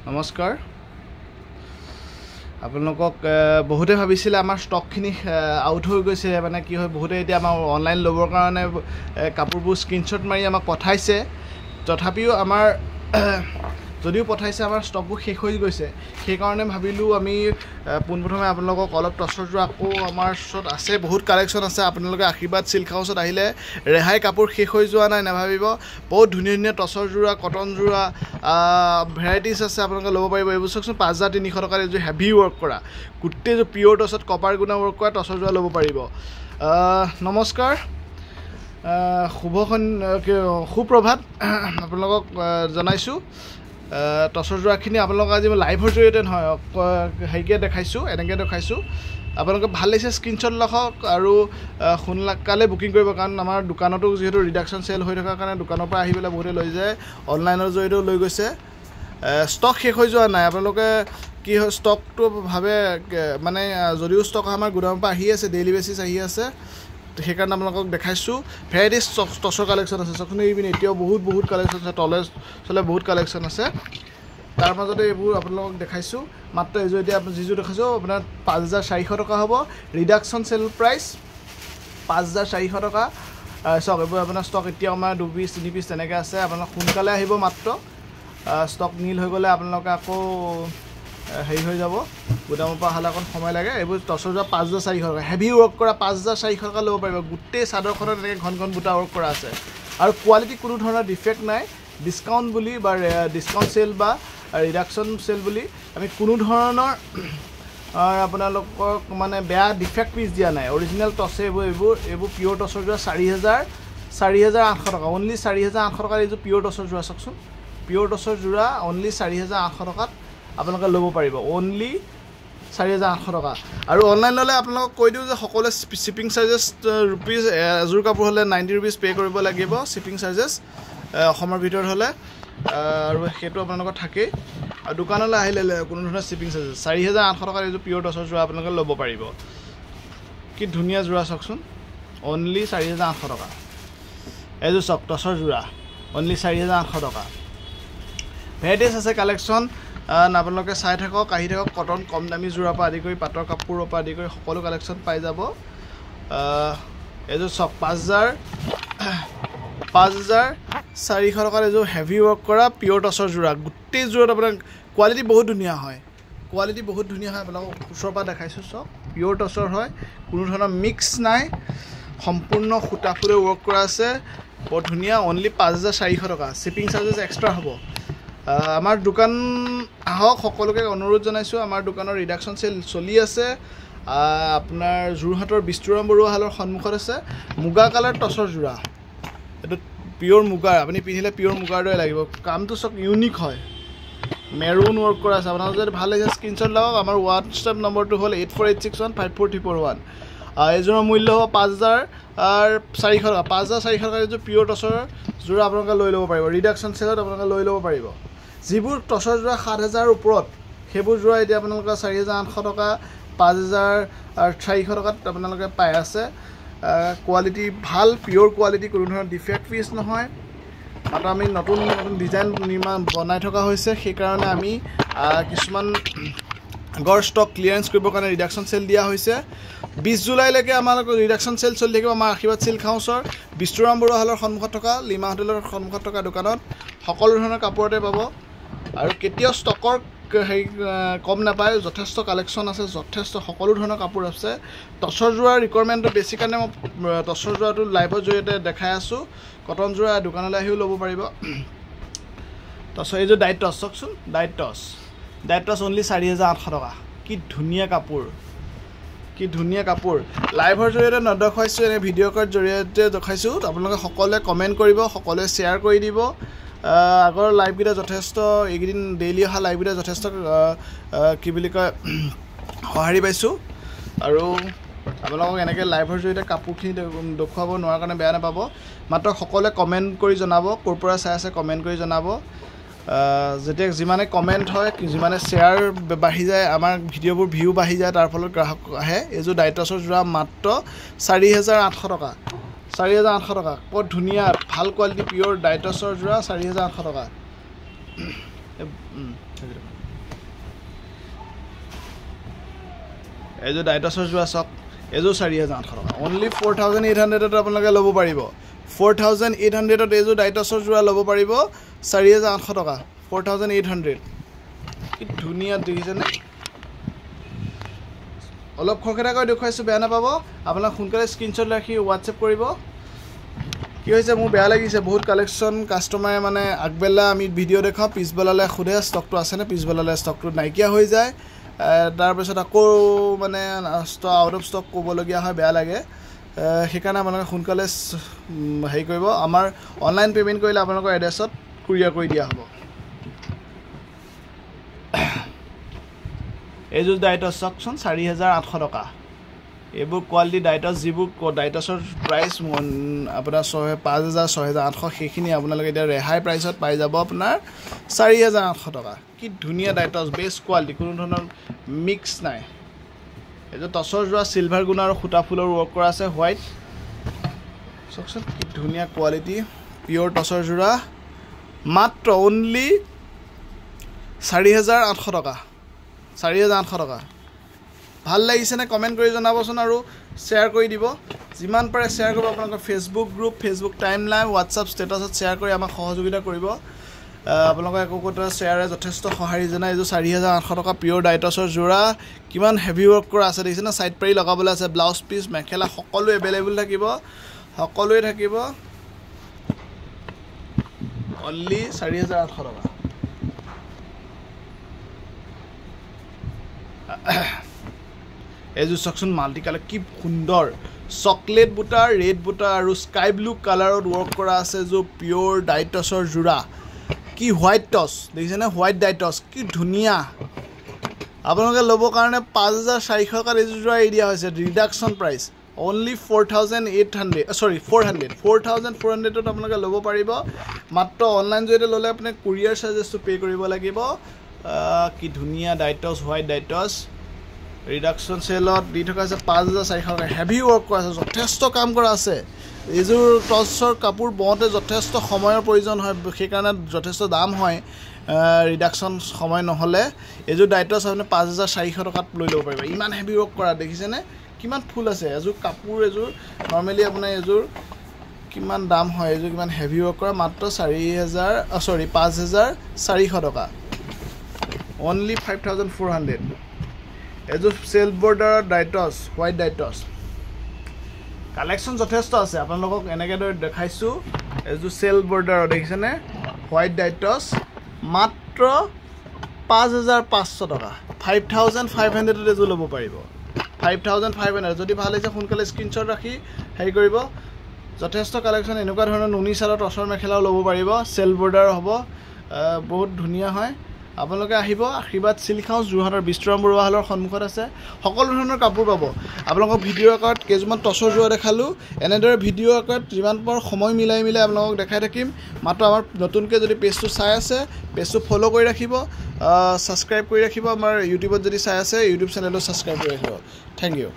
নমস্কাৰ আপোনালোকক বহুতে ভাবিছিলে আমাৰ ষ্টকখিনি আউট হৈ গৈছে মানে কি হয় বহুতে এতিয়া আমাৰ অনলাইন ল'বৰ কাৰণে কাপোৰবোৰ স্ক্ৰীনশ্বট মাৰি আমাক পঠাইছে তথাপিও আমাৰ যদিও পঠাইছে আমাৰ ষ্টকবোৰ শেষ হৈ গৈছে সেইকাৰণে ভাবিলোঁ আমি পোনপ্ৰথমে আপোনালোকক অলপ টচৰ যোৱা আকৌ আমাৰ ওচৰত আছে বহুত কালেকশ্যন আছে আপোনালোকে আশীৰ্বাদ চিল্ক হাউচত আহিলে ৰেহাই কাপোৰ শেষ হৈ যোৱা নাই নাভাবিব বহুত ধুনীয়া ধুনীয়া টচৰ যোৰা কটন যোৰা ভেৰাইটিজ আছে আপোনালোকে ল'ব পাৰিব এইবোৰ চাওকচোন 5300 টকাৰ এইযোৰ হেভি ৱৰ্ক কৰা গোটেইযোৰ পিয়'ৰ টচত কপাৰ গুণা ৱৰ্ক কৰা টচৰ যোৰা ল'ব পাৰিব নমস্কাৰ সুপ্ৰভাত আপোনালোকক জনাইছোঁ টচৰ যোৰাখিনি আপোনালোকক আজি লাইভৰ জৰিয়তে নহয় হেৰিকৈ দেখাইছোঁ এনেকৈ দেখাইছোঁ আপোনালোকে ভাল লাগিছে স্ক্ৰীনশ্বট ৰাখক আৰু সোনকালে বুকিং কৰিব কাৰণ আমাৰ দোকানতো যিহেতু ৰিডাকশ্যন চেল হৈ থকাৰ কাৰণে দোকানৰ পৰা আহি পেলাই বহুতে লৈ যায় অনলাইনৰ জৰিয়তেও লৈ গৈছে ষ্টক শেষ হৈ যোৱা নাই আপোনালোকে কি হয় ষ্টকটো ভাবে মানে যদিও ষ্টক আমাৰ গুদামৰ পৰা আহি আছে ডেইলি বেচিছ আহি আছে সেইকাৰণে আপোনালোকক দেখাইছোঁ ভেৰাইটিজ টচৰ কালেকশ্যন আছে চাওকচোন এইপিনে এতিয়াও বহুত কালেকশ্যন আছে তলে চলে বহুত কালেকশ্যন আছে তাৰ মাজতে এইবোৰ আপোনালোকক দেখাইছোঁ মাত্ৰ এইযোৰ এতিয়া যিযোৰ দেখাইছোঁ আপোনাৰ 5400 টকা হ'ব ৰিডাকশ্যন চেল প্ৰাইচ 5400 টকা চাওক এইবোৰ আপোনাৰ ষ্টক এতিয়া আমাৰ 2 পিচ 3 পিচ তেনেকৈ আছে আপোনালোক সোনকালে আহিব মাত্ৰ ষ্টক নীল হৈ গ'লে আপোনালোকে আকৌ হেৰি হৈ যাব গুদামৰ পৰা অহালে অকণ সময় লাগে এইবোৰ টচৰ যোৱা 5400 টকা হেভি ৱৰ্ক কৰা 5400 টকা ল'ব পাৰিব গোটেই চাদৰখনত এনেকৈ ঘন বুটা ৱৰ্ক কৰা আছে আৰু কোৱালিটি কোনো ধৰণৰ ডিফেক্ট নাই ডিছকাউণ্ট বুলি বা ডিছকাউণ্ট চেল বা ৰিডাকশ্যন চেল বুলি আমি কোনো ধৰণৰ আপোনালোকক মানে বেয়া ডিফেক্ট পিচ দিয়া নাই অৰিজিনেল টচে এইবোৰ পিয়'ৰ টচৰ যোৱা 4800 টকা অনলি 4800 টকাৰ এইযোৰ পিয়'ৰ টচৰ যোৰা চাওকচোন পিয়'ৰ টচৰ যোৰা অনলি 4800 টকাত আপোনালোকে ল'ব পাৰিব অনলি 4800 টকা আৰু অনলাইন ল'লে আপোনালোকক কৈ দিওঁ যে সকলোৱে শ্বিপিং চাৰ্জেছ ৰুপিজ এযোৰ কাপোৰ হ'লে 90 ৰুপিজ পে' কৰিব লাগিব শ্বিপিং চাৰ্জেছ অসমৰ ভিতৰত হ'লে আৰু সেইটো আপোনালোকৰ থাকেই আৰু দোকানলৈ আহিলে কোনো ধৰণৰ শ্বিপিং চাৰ্জেছ 4800 টকাৰ এইযোৰ পিয়'ৰ টচৰ যোৰা আপোনালোকে ল'ব পাৰিব কি ধুনীয়া যোৰা চাওকচোন অনলি 4800 টকা এইযোৰ চাওক টচৰ যোৰা অনলি 4800 টকা ভেৰাইটিজ আছে কালেকশ্যন আপোনালোকে চাই থাকক আহি থাকক কটন কম দামী যোৰাৰ পৰা আদি কৰি পাটৰ কাপোৰৰ পৰা আদি কৰি সকলো কালেকশ্যন পাই যাব এইযোৰ চাওক 5400 টকাৰ এইযোৰ হেভি ৱৰ্ক কৰা পিয়'ৰ টচৰ যোৰা গোটেই যোৰত আপোনাৰ কোৱালিটি বহুত ধুনীয়া হয় আপোনালোকক ওচৰৰ পৰা দেখাইছোঁ চাওক পিয়'ৰ টচৰ হয় কোনো ধৰণৰ মিক্স নাই সম্পূৰ্ণ সূতা ফুৰে ৱৰ্ক কৰা আছে বৰ ধুনীয়া অনলি 5400 টকা শ্বিপিং চাৰ্জেছ এক্সট্ৰা হ'ব আমাৰ দোকান আহক সকলোকে অনুৰোধ জনাইছোঁ আমাৰ দোকানৰ ৰিডাকশ্যন চেল চলি আছে আপোনাৰ যোৰহাটৰ বিষ্ণুৰাম বৰুৱা হালৰ সন্মুখত আছে মুগা কালাৰ টচৰ যোৰা এইটো পিয়'ৰ মুগাৰ আপুনি পিন্ধিলে পিয়'ৰ মুগাৰ দৰে লাগিব কামটো চব ইউনিক হয় মেৰুন ৱৰ্ক কৰা আছে আপোনালোকে যদি ভাল লাগিছে স্ক্ৰীনশ্বট লওক আমাৰ হোৱাটছএপ নম্বৰটো হ'ল 8486154341 এইযোৰৰ মূল্য হ'ব 5400 টকা 5400 টকাৰ এইযোৰ পিয়'ৰ টচৰ যোৰা আপোনালোকে লৈ ল'ব পাৰিব ৰিডাকশ্যন চেলত আপোনালোকে লৈ ল'ব পাৰিব যিবোৰ টচৰ যোৰা 7000 ওপৰত সেইবোৰ যোৰা এতিয়া আপোনালোকে 4800 টকা 5400 টকাত আপোনালোকে পাই আছে কোৱালিটি ভাল পিয়'ৰ কোৱালিটি কোনো ধৰণৰ ডিফেক্ট পিচ নহয় আৰু আমি নতুন ডিজাইন বনাই থকা হৈছে সেইকাৰণে আমি কিছুমান আগৰ ষ্টক ক্লিয়াৰেঞ্চ কৰিবৰ কাৰণে ৰিডাকশ্যন চেল দিয়া হৈছে 20 জুলাইলৈকে আমাৰ ৰিডাকশ্যন চেল চলি থাকিব আমাৰ আশীৰ্বাদ চিল্ক হাউচৰ বিষ্ণুৰাম বৰুৱা হালৰ সন্মুখত থকা লিমা হোটেলৰ সন্মুখত থকা দোকানত সকলো ধৰণৰ কাপোৰতে পাব আৰু কেতিয়াও ষ্টকৰ হেৰি কম নাপায় যথেষ্ট কালেকশ্যন আছে যথেষ্ট সকলো ধৰণৰ কাপোৰ আছে টচৰ যোৱাৰ ৰিকুৱাৰমেণ্টটো বেছি কাৰণে মই টচৰ যোৰাটো লাইভৰ জৰিয়তে দেখাই আছোঁ কটন যোৰা দোকানলৈ আহিও ল'ব পাৰিব টচৰ এইযোৰ ডাইট টচ চাওকচোন ডাইট টচ অনলি 4800 টকা কি ধুনীয়া কাপোৰ লাইভৰ জৰিয়তে নেদেখাইছোঁ এনে ভিডিঅ' কলৰ জৰিয়তে দেখাইছোঁ আপোনালোকে সকলোৱে কমেণ্ট কৰিব সকলোৱে শ্বেয়াৰ কৰি দিব আগৰ লাইভকেইটা যথেষ্ট এইকেইদিন ডেইলি অহা লাইভকেইটা যথেষ্ট কি বুলি কয় সঁহাৰি পাইছোঁ আৰু আপোনালোকক এনেকৈ লাইভৰ জৰিয়তে কাপোৰখিনি দেখুৱাব নোৱাৰাৰ কাৰণে বেয়া নাপাব মাত্ৰ সকলোৱে কমেণ্ট কৰি জনাব ক'ৰ পৰা চাই আছে কমেণ্ট কৰি জনাব যেতিয়া যিমানে কমেণ্ট হয় যিমানে শ্বেয়াৰ বাঢ়ি যায় আমাৰ ভিডিঅ'বোৰ ভিউ বাঢ়ি যায় তাৰ ফলত গ্ৰাহক আহে এইযোৰ ডাইট টচৰ যোৰা মাত্ৰ 4800 টকা 4800 টকা বৰ ধুনীয়া ভাল কোৱালিটি পিয়'ৰ ডাইট টচৰ যোৰা 4800 টকা এইযোৰ ডাইটছৰ যোৱা চাওক এইযোৰ 4800 টকা অনলি 4800ত আপোনালোকে ল'ব পাৰিব 4800ত এইযোৰ ডাইটছৰ যোৱা ল'ব পাৰিব 4800 টকা 4800 কি ধুনীয়া দেখিছেনে অলপ খৰখেদাকৈ দেখুৱাইছোঁ বেয়া নাপাব আপোনাক সোনকালে স্ক্ৰীনশ্বট ৰাখি হোৱাটছএপ কৰিব কি হৈছে মোৰ বেয়া লাগিছে বহুত কালেকশ্যন কাষ্টমাৰে মানে আগবেলা আমি ভিডিঅ' দেখাওঁ পিছবেলালৈ সোধে ষ্টকটো আছেনে পিছবেলালৈ ষ্টকটো নাইকিয়া হৈ যায় তাৰপিছত আকৌ মানে আউট অফ ষ্টক ক'বলগীয়া হয় বেয়া লাগে সেইকাৰণে আপোনালোকে সোনকালে হেৰি কৰিব আমাৰ অনলাইন পে'মেণ্ট কৰিলে আপোনালোকৰ এড্ৰেছত কুৰিয়াৰ কৰি দিয়া হ'ব এইযোৰ ডাইটছ চাওকচোন 4800 টকা এইবোৰ কোৱালিটি ডাইটছ যিবোৰ ডাইটছৰ প্ৰাইচ আপোনাৰ 5000 6800 সেইখিনি আপোনালোকে এতিয়া ৰেহাই প্ৰাইচত পাই যাব আপোনাৰ 4800 টকা কি ধুনীয়া ডাইটছ বেষ্ট কোৱালিটি কোনো ধৰণৰ মিক্স নাই এইযোৰ টছৰ যোৱা চিলভাৰ গুণ আৰু সূতা ফুলৰ ৱৰ্ক কৰা আছে হোৱাইট চাওকচোন কি ধুনীয়া কোৱালিটি পিয়'ৰ টছৰ যোৰা মাত্ৰ অনলি 4800 টকা 4800 টকা ভাল লাগিছেনে কমেণ্ট কৰি জনাবচোন আৰু শ্বেয়াৰ কৰি দিব যিমান পাৰে শ্বেয়াৰ কৰিব আপোনালোকৰ Facebook group Facebook timeline WhatsApp ষ্টেটাছত শ্বেয়াৰ কৰি আমাক সহযোগিতা কৰিব আপোনালোকৰ একোটা শ্বেয়াৰে যথেষ্ট সঁহাৰি জনায় এইযোৰ 4800 টকা পিয়'ৰ ডাইটছৰ যোৰা কিমান হেভি ৱৰ্ক কৰা আছে দেখিছেনে ছাইড পাৰি লগাবলৈ আছে ব্লাউজ পিচ মেখেলা সকলো এভেইলেবল থাকিব সকলোৱে থাকিব অনলি 4800 টকা এইযোৰ চাওকচোন মাল্টি কালাৰ কি সুন্দৰ চকলেট বুটা ৰেড বুটা আৰু স্কাই ব্লু কালাৰত ৱৰ্ক কৰা আছে য'ৰ পিয়'ৰ ডাইটছৰ যোৰা কি হোৱাইট টছ দেখিছেনে হোৱাইট ডাইটছ কি ধুনীয়া আপোনালোকে ল'বৰ কাৰণে 5400 টকাত এইযোৰ যোৰা এৰি দিয়া হৈছে ৰিডাকশ্যন প্ৰাইচ অনলি 4400ত আপোনালোকে ল'ব পাৰিব মাত্ৰ অনলাইন জৰিয়তে ল'লে আপুনি কুৰিয়াৰ চাৰ্জেছটো পে' কৰিব লাগিব কি ধুনীয়া ডাইটছ হোৱাইট ডাইটছ ৰিডাকশ্যন চেলত দি থকা আছে 5400 টকা হেভি ৱৰ্ক কৰা আছে যথেষ্ট কাম কৰা আছে এইযোৰ টছৰ কাপোৰ বওঁতে যথেষ্ট সময়ৰ প্ৰয়োজন হয় সেইকাৰণে যথেষ্ট দাম হয় ৰিডাকশ্যন সময় নহ'লে এইযোৰ ডাইটছ আপুনি 5400 টকাত লৈ ল'ব পাৰিব ইমান হেভি ৱৰ্ক কৰা দেখিছেনে কিমান ফুল আছে এযোৰ কাপোৰ এযোৰ নৰ্মেলি আপোনাৰ এযোৰ কিমান দাম হয় এযোৰ কিমান হেভি ৱৰ্ক কৰা মাত্ৰ 5400 টকা অনলি 5400 এযোৰ চেল্ফ বৰ্ডাৰৰ ডাইটছ হোৱাইট ডাইটছ কালেকশ্যন যথেষ্ট আছে আপোনালোকক এনেকৈ দেখাইছোঁ এযোৰ চেল্ফ বৰ্ডাৰৰ দেখিছেনে হোৱাইট ডাইটছ মাত্ৰ 5500 টকা 5500ত এযোৰ ল'ব পাৰিব 5500 যদি ভাল হৈছে সোনকালে স্ক্ৰীনশ্বট ৰাখি হেৰি কৰিব যথেষ্ট কালেকশ্যন এনেকুৱা ধৰণৰ নুনি চালৰ টছৰ মেখেলাও ল'ব পাৰিব চেল্ফ বৰ্ডাৰ হ'ব বহুত ধুনীয়া হয় আপোনালোকে আহিব আশীৰ্বাদ চিল্ক হাউচ যোৰহাটৰ বিষ্ণুৰাম বৰুৱা হলৰ সন্মুখত আছে সকলো ধৰণৰ কাপোৰ পাব আপোনালোকক ভিডিঅ' আকাৰত কেইজনমান টছৰ যোৰা দেখালোঁ এনেদৰে ভিডিঅ' আকাৰত যিমান পাৰ সময় মিলাই আপোনালোকক দেখাই থাকিম মাত্ৰ আমাৰ নতুনকৈ যদি পেজটো চাই আছে পেজটো ফ'ল' কৰি ৰাখিব ছাবস্ক্ৰাইব কৰি ৰাখিব আমাৰ ইউটিউবত যদি চাই আছে ইউটিউব চেনেলটো ছাবস্ক্ৰাইব কৰি ৰাখিব থেংক ইউ